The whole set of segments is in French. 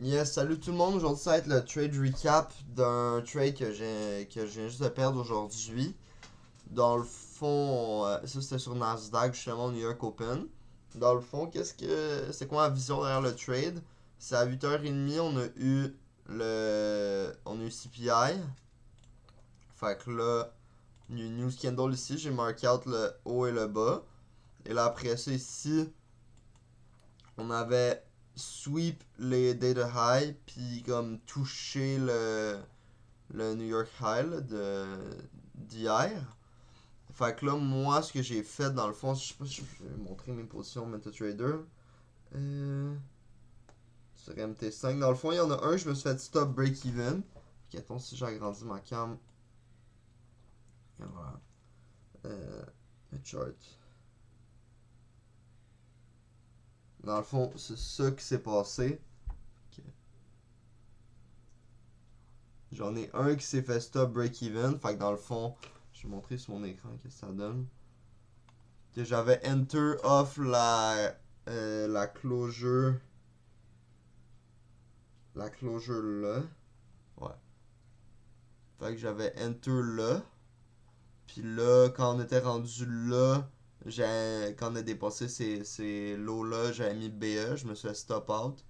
Yes, salut tout le monde. Aujourd'hui, ça va être le trade recap d'un trade que je viens juste de perdre aujourd'hui. Dans le fond, ça c'était sur Nasdaq, justement, au New York Open. Dans le fond, c'est quoi ma vision derrière le trade? C'est à 8h30, on a eu CPI. Fait que là, News Candle ici, j'ai marqué out le haut et le bas. Et là, après ça, ici, on avait sweep les data high, puis comme touché le New York High là, d'hier. Fait que là, moi, ce que j'ai fait dans le fond, je sais pas si je vais montrer mes positions MetaTrader. Euh, sur MT5. Dans le fond, il y en a un, je me suis fait stop break-even. Ok, attends, si j'agrandis ma cam. Et voilà. Le chart. Dans le fond, c'est ça qui s'est passé. Ok. J'en ai un qui s'est fait stop break-even. Fait que dans le fond, je vais montrer sur mon écran qu'est-ce que ça donne. Que j'avais enter off la closure. La closure là. Ouais. Fait que j'avais enter là. Puis là, quand on était rendu là, quand on a dépassé ces lots-là, j'avais mis BE, je me suis fait stop out.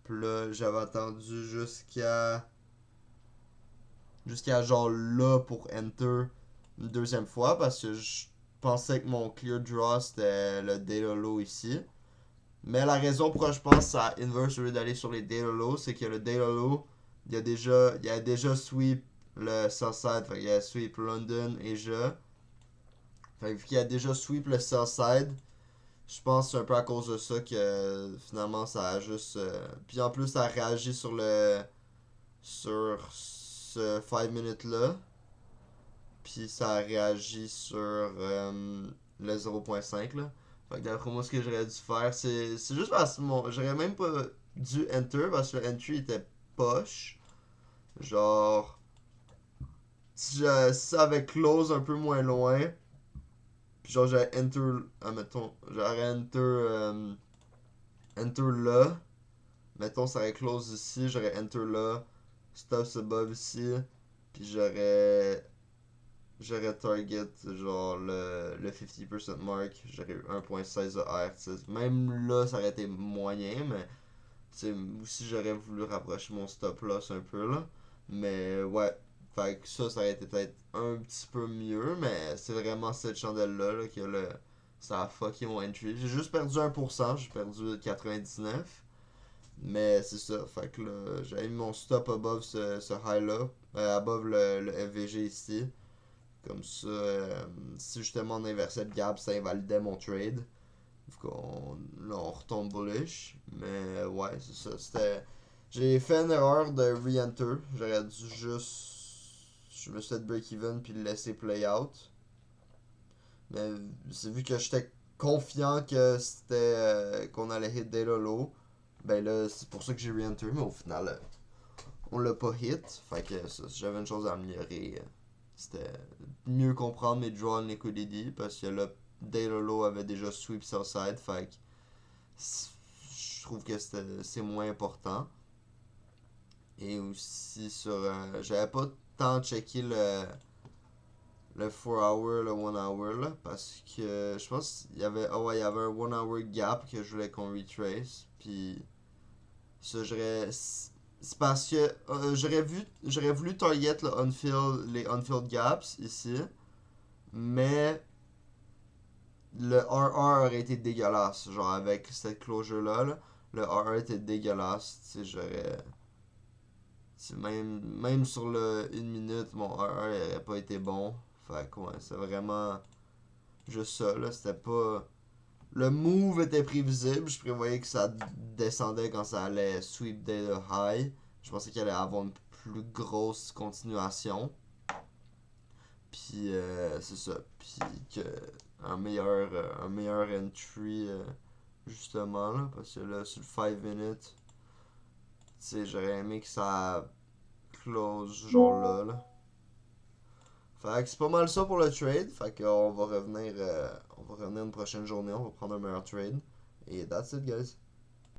Puis là, j'avais attendu jusqu'à genre là pour enter une deuxième fois parce que je pensais que mon clear draw c'était le data low ici. Mais la raison pourquoi je pense à inverse au lieu d'aller sur les data low, c'est que le data low, il a déjà sweep le Southside, fait qu'il a sweep London et Fait que vu qu'il a déjà sweep le Southside, je pense que c'est un peu à cause de ça que finalement ça a juste. Puis en plus, ça a réagi sur ce 5 minutes là. Puis ça a réagi sur le 0.5 là. Fait que d'après moi, ce que j'aurais dû faire, c'est juste parce que j'aurais même pas dû enter parce que le entry était poche. Genre, si ça avait close un peu moins loin, puis genre j'aurais enter, admettons, j'aurais enter là, mettons ça aurait close ici, j'aurais enter là, stops above ici, puis j'aurais target genre le 50% mark, j'aurais eu 1.16 de R, t'sais. Même là, ça aurait été moyen, mais t'sais, aussi j'aurais voulu rapprocher mon stop loss un peu là. Mais ouais, fait que ça aurait été peut-être un petit peu mieux, mais c'est vraiment cette chandelle-là là, ça a fucké mon entry. J'ai juste perdu 1%, j'ai perdu 99. Mais c'est ça, fait que là, j'avais mis mon stop above ce high-là, above le FVG ici. Comme ça, si justement on inversait le gap, ça invalidait mon trade. Là, on retombe bullish. Mais ouais, c'est ça. J'ai fait une erreur de re-enter. J'aurais dû juste. Je me suis fait break-even puis le laisser play out. Mais c'est vu que j'étais confiant que c'était qu'on allait hit data low. Ben là, c'est pour ça que j'ai re-enter. Mais au final, on l'a pas hit. Fait que ça, si j'avais une chose à améliorer, c'était mieux comprendre mes draw and liquidity parce que là, data low avait déjà sweep Southside. Fait que je trouve que c'est moins important. Et aussi sur. J'avais pas tant checké le 4 hour, le 1 hour là, parce que je pense qu'il y avait. Oh ouais, il y avait un 1 hour gap que je voulais qu'on retrace. Puis ça, c'est parce que j'aurais voulu target les unfilled gaps ici, mais le RR aurait été dégueulasse. Genre avec cette closure là, le RR était dégueulasse. Tu sais, même sur le 1 minute, mon RR n'aurait pas été bon. Fait que ouais, c'est vraiment juste ça là. C'était pas. Le move était prévisible. Je prévoyais que ça descendait quand ça allait sweep the high. Je pensais qu'il allait avoir une plus grosse continuation. Puis c'est ça. Puis que un meilleur entry justement là. Parce que là, sur le 5 minutes, tu sais, j'aurais aimé que ça close genre là. Fait que c'est pas mal ça pour le trade. Fait qu'on va revenir une prochaine journée. On va prendre un meilleur trade. Et that's it, guys.